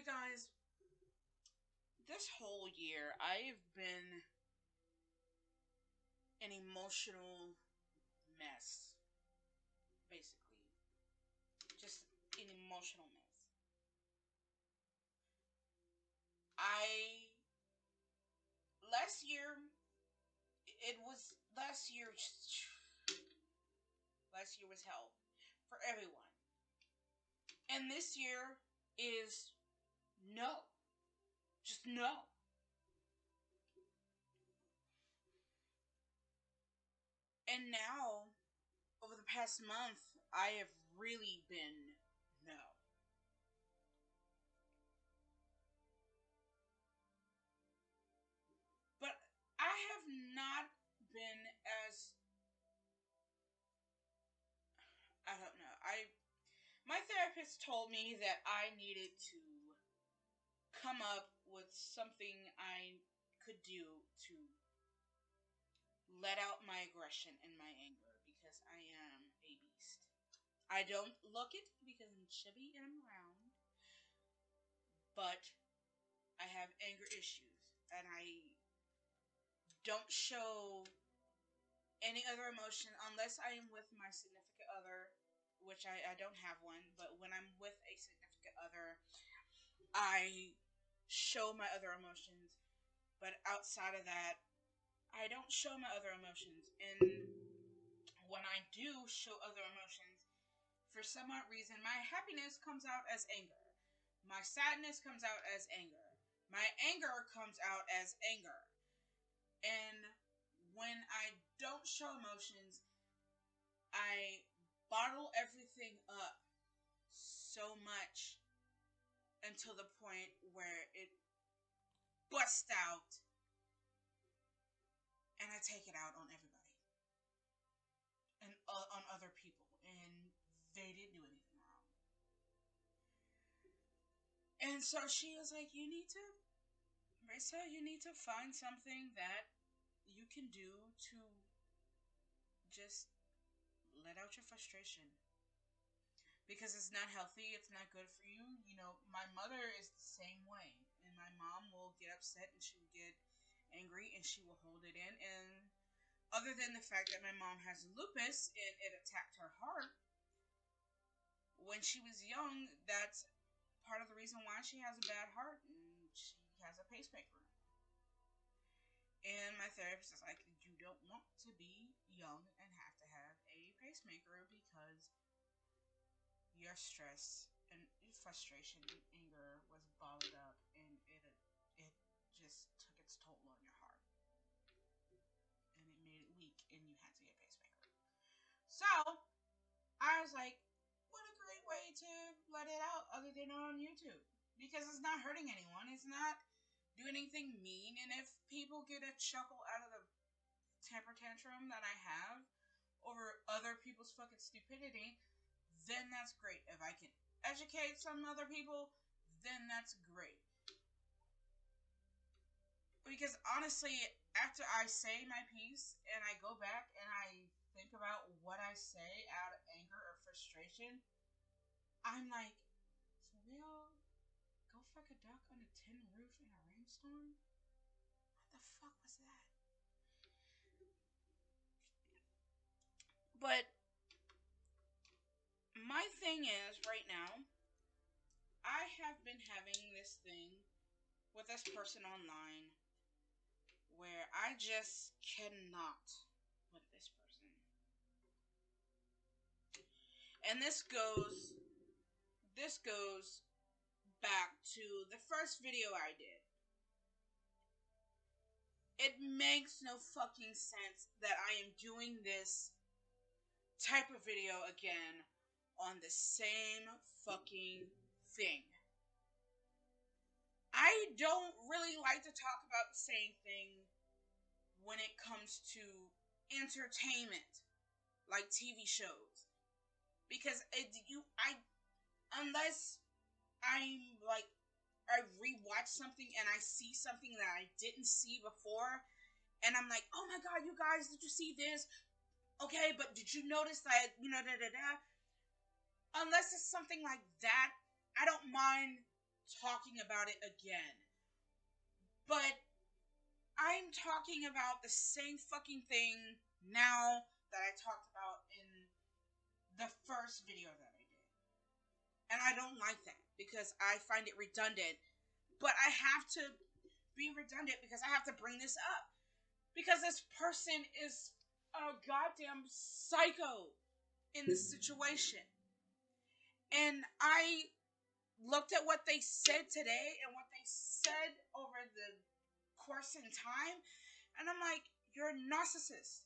You guys, this whole year I've been an emotional mess, basically. Just an emotional mess. I last year it was last year was hell for everyone. And this year is no. Just no. And now, over the past month, I have really been no. But I have not been as I don't know. I My therapist told me that I needed to come up with something I could do to let out my aggression and my anger because I am a beast. I don't look it because I'm chubby and I'm round, but I have anger issues and I don't show any other emotion unless I am with my significant other, which I don't have one, but when I'm with a significant other, I show my other emotions. But outside of that, I don't show my other emotions. And when I do show other emotions, for some odd reason, my happiness comes out as anger. My sadness comes out as anger. My anger comes out as anger. And when I don't show emotions, I bottle everything up so much until the point where it busts out and I take it out on everybody and on other people, and they didn't do anything wrong. And so she was like, Marissa, you need to find something that you can do to just let out your frustration. Because it's not healthy, it's not good for you. You know, my mother is the same way. And my mom will get upset and she will get angry and she will hold it in. And other than the fact that my mom has lupus and it attacked her heart, when she was young, that's part of the reason why she has a bad heart and she has a pacemaker. And my therapist is like, you don't want to be young and have to have a pacemaker because your stress and frustration and anger was bottled up and it just took its toll on your heart. And it made it weak and you had to get a pacemaker. So I was like, what a great way to let it out other than on YouTube. Because it's not hurting anyone. It's not doing anything mean. And if people get a chuckle out of the temper tantrum that I have over other people's fucking stupidity, then that's great. If I can educate some other people, then that's great. Because honestly, after I say my piece and I go back and I think about what I say out of anger or frustration, I'm like, so we all go fuck a duck on a tin roof in a rainstorm? What the fuck was that? But my thing is, right now, I have been having this thing with this person online where I just cannot with this person. And this goes back to the first video I did. It makes no fucking sense that I am doing this type of video again on the same fucking thing. I don't really like to talk about the same thing when it comes to entertainment, like TV shows, because unless I'm like I rewatch something and I see something that I didn't see before, and I'm like, oh my god, you guys, did you see this? Okay, but did you notice that, da da da? Unless it's something like that, I don't mind talking about it again. But I'm talking about the same fucking thing now that I talked about in the first video that I did. And I don't like that because I find it redundant. But I have to be redundant because I have to bring this up. Because this person is a goddamn psycho in this situation. And I looked at what they said today and what they said over the course in time, and I'm like, you're a narcissist.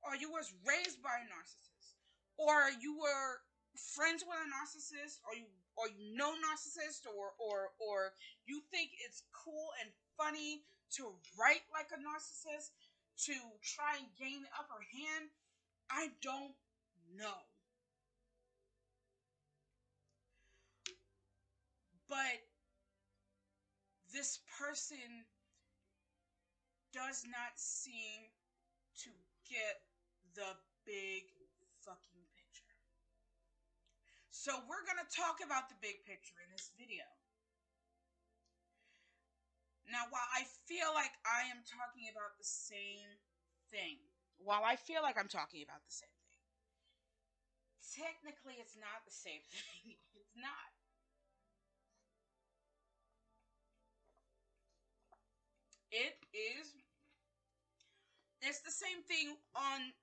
Or you was raised by a narcissist. Or you were friends with a narcissist, or you know narcissist, or you think it's cool and funny to write like a narcissist to try and gain the upper hand. I don't know. But this person does not seem to get the big fucking picture. So we're going to talk about the big picture in this video. Now, while I feel like I am talking about the same thing, technically it's not the same thing. It's not. It's the same thing on,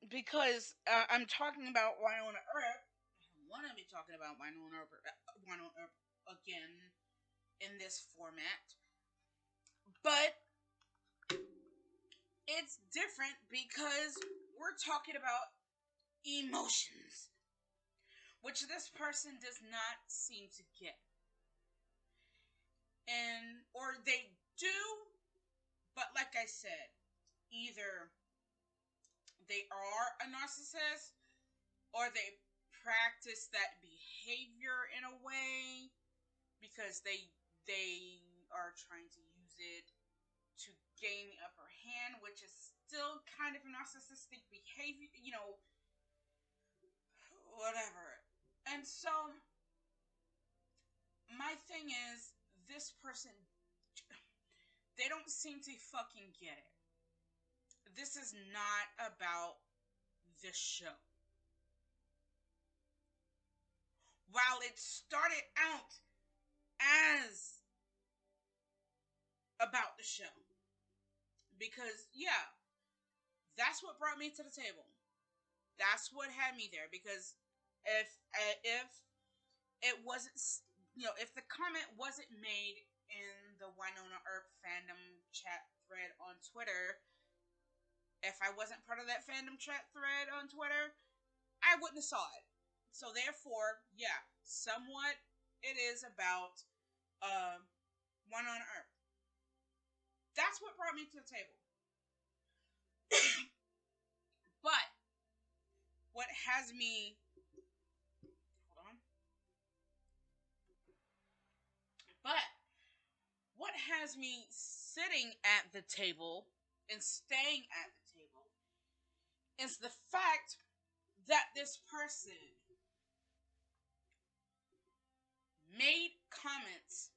because I'm talking about Wynonna Earp. I want to be talking about Wynonna Earp again in this format. But it's different because we're talking about emotions, which this person does not seem to get. Or they do, but like I said, either they are a narcissist or they practice that behavior in a way because they are trying to use it to gain the upper hand, which is still kind of a narcissistic behavior, whatever. And so my thing is, this person, they don't seem to fucking get it. This is not about the show. While it started out as about the show, because yeah, that's what brought me to the table. That's what had me there. Because if it wasn't, if the comment wasn't made in the Wynonna Earp fandom chat thread on Twitter, if I wasn't part of that fandom chat thread on Twitter, I wouldn't have saw it. So therefore, yeah, somewhat it is about Wynonna Earp. That's what brought me to the table. But what has me, hold on. But what has me sitting at the table and staying at the table is the fact that this person made comments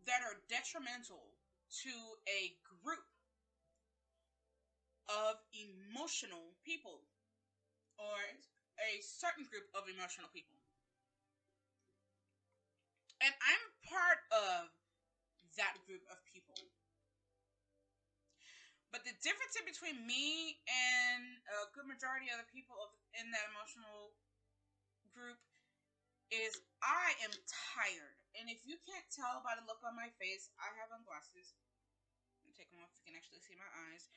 that are detrimental to a group of emotional people, or a certain group of emotional people. And I'm part of that group of people. But the difference between me and a good majority of the people in that emotional group is I am tired. And if you can't tell by the look on my face, I have on glasses. Let me take them off so you can actually see my eyes.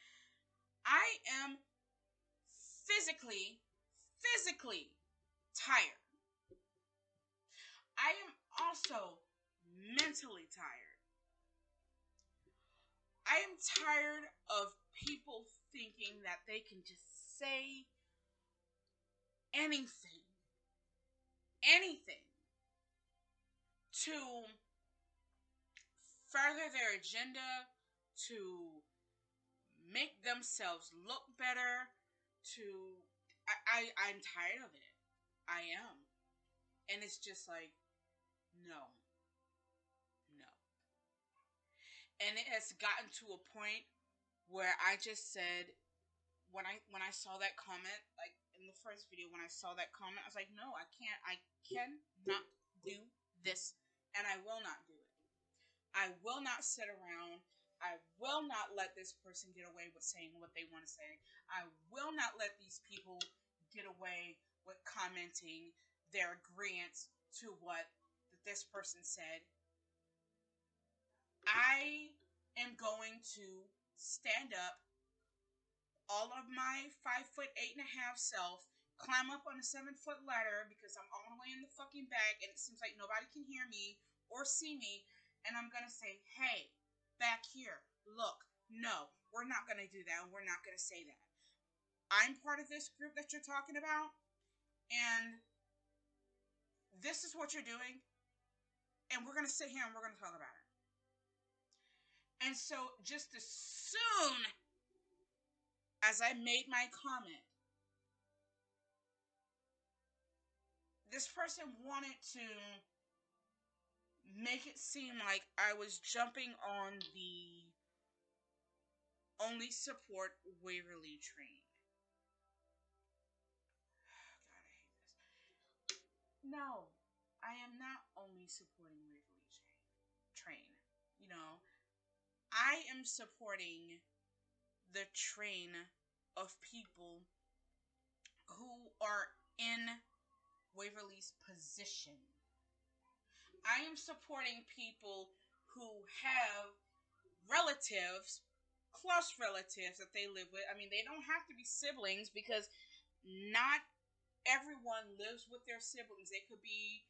I am physically tired. I am also mentally tired. I am tired of people thinking that they can just say anything to further their agenda, to make themselves look better, I'm tired of it. I am. And it's just like, no. No. And it has gotten to a point where I just said, when I saw that comment, like in the first video, when I saw that comment, I was like, no, I cannot do this, and I will not do it. I will not sit around. I will not let this person get away with saying what they want to say. I will not let these people get away with commenting their agreement to what this person said. I am going to stand up, all of my 5'8.5" self, climb up on a 7-foot ladder because I'm all the way in the fucking back and it seems like nobody can hear me or see me, and I'm gonna say, hey, back here, look, no, we're not gonna do that, and we're not gonna say that. I'm part of this group that you're talking about, and this is what you're doing, and we're gonna sit here and we're gonna talk about it. And so just as soon as I made my comment, this person wanted to make it seem like I was jumping on the only support Waverly train. God, I hate this. No, I am not only supporting Waverly train. You know, I am supporting the train of people who are in Waverly's position. I am supporting people who have relatives, close relatives that they live with. I mean, they don't have to be siblings because not everyone lives with their siblings. They could be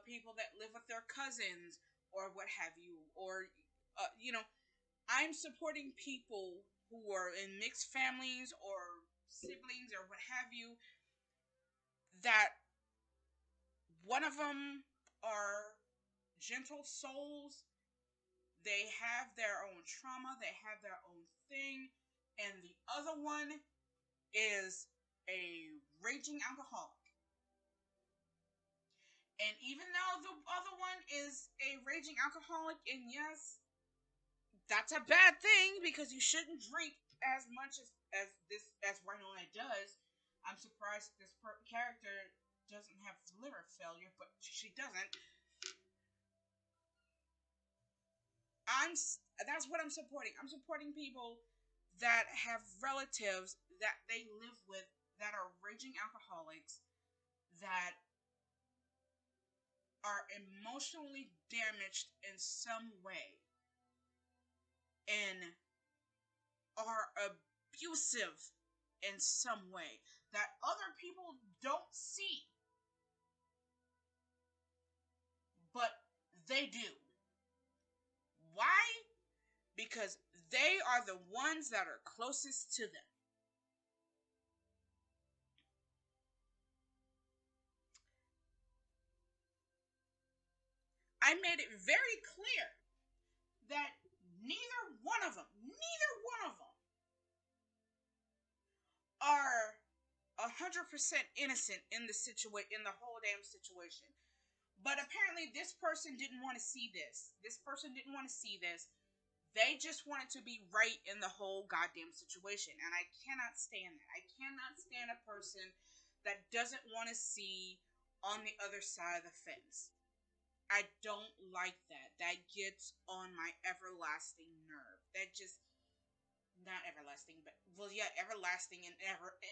people that live with their cousins or what have you. Or, you know, I'm supporting people who are in mixed families or siblings or what have you, that one of them are gentle souls. They have their own trauma, they have their own thing, and the other one is a raging alcoholic. And even though the other one is a raging alcoholic, and yes, that's a bad thing because you shouldn't drink as much as Wynonna does. I'm surprised this character doesn't have liver failure, but she doesn't. That's what I'm supporting. I'm supporting people that have relatives that they live with that are raging alcoholics, that are emotionally damaged in some way, and are abusive in some way that other people don't see, but they do. Why? Because they are the ones that are closest to them. I made it very clear that neither one of them are 100% innocent in the whole damn situation. But apparently this person didn't want to see this. This person didn't want to see this. They just wanted to be right in the whole goddamn situation. And I cannot stand that. I cannot stand a person that doesn't want to see on the other side of the fence. I don't like that. That gets on my everlasting nerve. That just, not everlasting, but well, yeah, everlasting and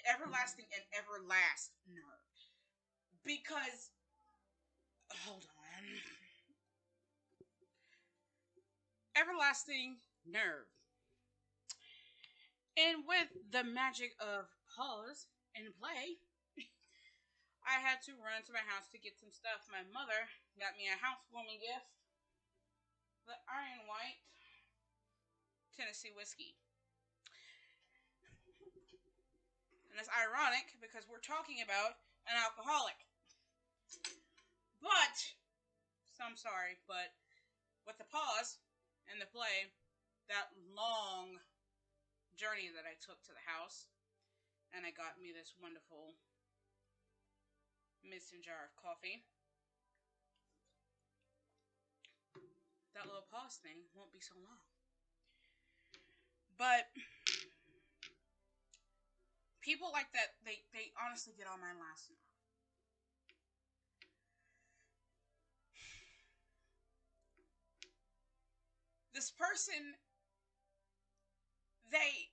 everlast nerve. Because hold on, everlasting nerve. And with the magic of pause and play, I had to run to my house to get some stuff. My mother got me a housewarming gift, the Iron White Tennessee whiskey. And it's ironic because we're talking about an alcoholic. But, so I'm sorry, but with the pause and the play, that long journey that I took to the house, and I got me this wonderful mason jar of coffee. That little pause thing won't be so long. But people like that, they honestly get on my last nerve. This person, they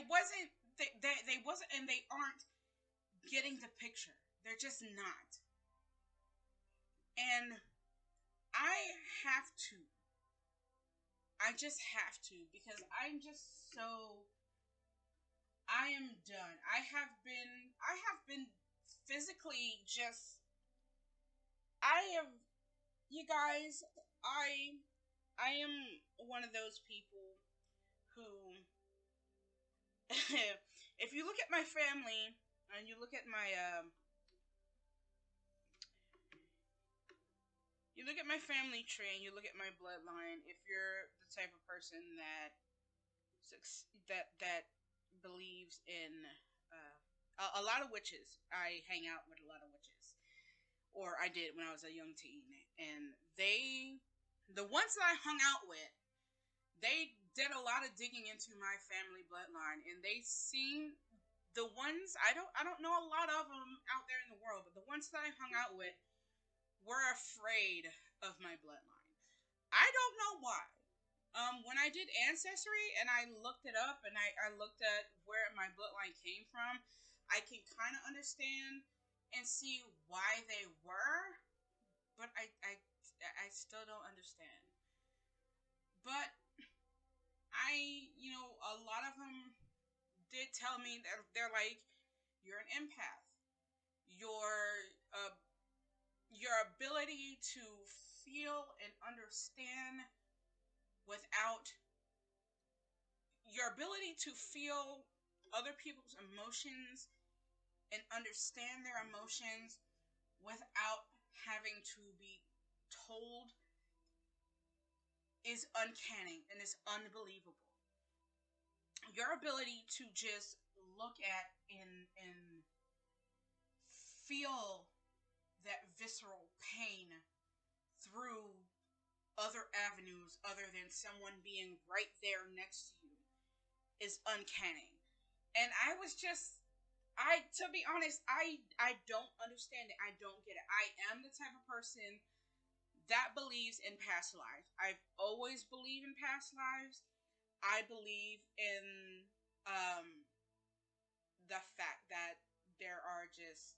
wasn't they wasn't, and they aren't getting the picture. They're just not. And I just have to, because I'm just so, I am done. I have been physically just, I am, you guys, I am one of those people who, if you look at my family and you look at my you look at my family tree and you look at my bloodline, if you're the type of person that that believes in a lot of witches, I hang out with a lot of witches, or I did when I was a young teen, and the ones that I hung out with, they did a lot of digging into my family bloodline, and they seen the ones, I don't know a lot of them out there in the world, but the ones that I hung out with were afraid of my bloodline. I don't know why. When I did Ancestry and I looked it up and I looked at where my bloodline came from, I can kind of understand and see why they were, but I still don't understand. But a lot of them did tell me that they're like, you're an empath. Uh, your ability to feel and understand without your ability to feel other people's emotions and understand their emotions without having to be told is uncanny and is unbelievable. Your ability to just look at and feel that visceral pain through other avenues other than someone being right there next to you is uncanny. And I was just, to be honest, I don't understand it. I don't get it. I am the type of person that believes in past lives. I've always believed in past lives. I believe in the fact that there are just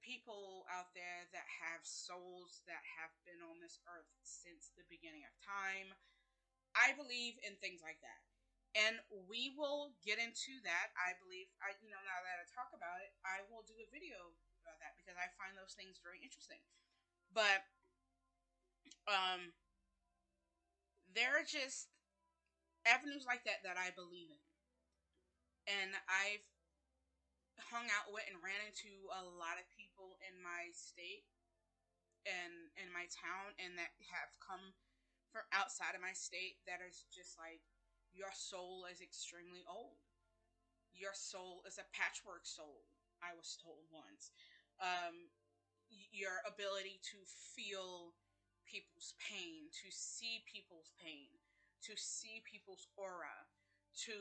people out there that have souls that have been on this earth since the beginning of time. I believe in things like that. And we will get into that. I believe, now that I talk about it, I will do a video about that because I find those things very interesting. But there are just avenues like that that I believe in. And I've hung out with and ran into a lot of people in my state and in my town, and that have come from outside of my state, that is just like, your soul is extremely old. Your soul is a patchwork soul, I was told once. Your ability to feel people's pain, to see people's pain, to see people's aura, to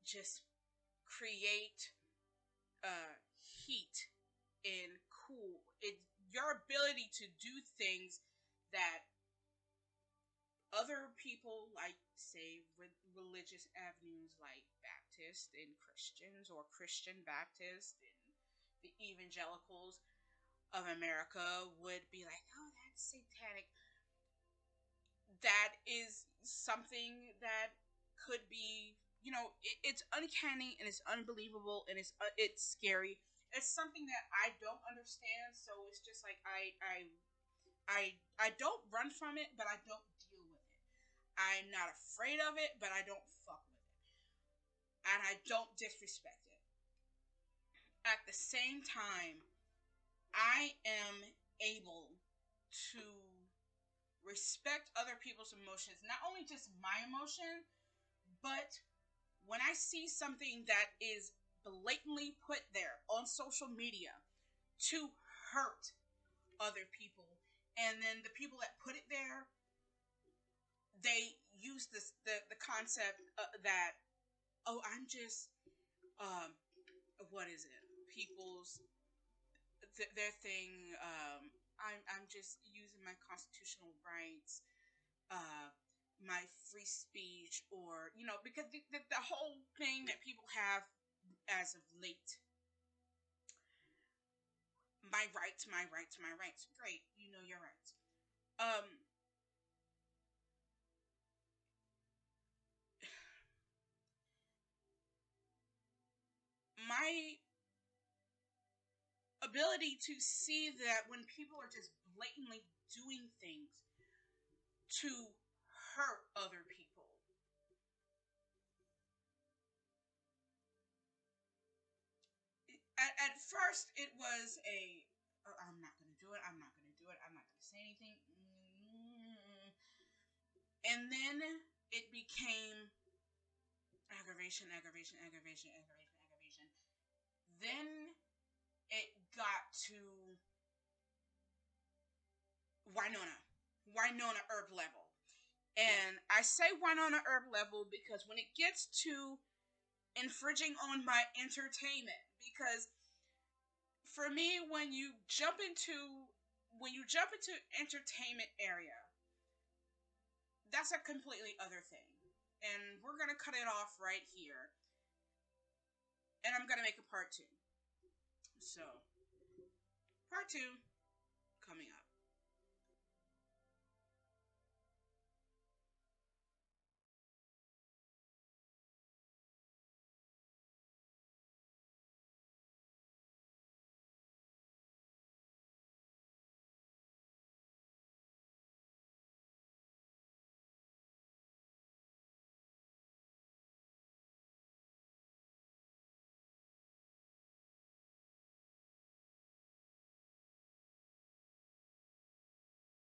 just create heat and cool. Your ability to do things that other people, like, say, religious avenues like Baptist and Christians, or Christian Baptist and the evangelicals of America would be like, oh, that's satanic. That is something that could be, it's uncanny and it's unbelievable and it's scary. It's something that I don't understand, so it's just like I don't run from it, but I don't deal with it. I'm not afraid of it, but I don't fuck with it. And I don't disrespect it. At the same time, I am able to respect other people's emotions, not only just my emotion, but when I see something that is blatantly put there on social media to hurt other people. And then the people that put it there, they use the concept that, oh, I'm just what is it? People's their thing. I'm just using my constitutional rights, my free speech, or because the whole thing that people have as of late, my rights, my rights, my rights. Great, you know your rights. My ability to see that when people are just blatantly doing things to hurt other people. At first, it was oh, I'm not going to do it, I'm not going to do it, I'm not going to say anything. And then it became aggravation, aggravation, aggravation, aggravation, aggravation. Then it got to Wynonna Earp level. And I say Wynonna Earp level because when it gets to infringing on my entertainment, because for me, when you jump into entertainment area, that's a completely other thing. And we're gonna cut it off right here. And I'm gonna make a part 2. So, part 2 coming up.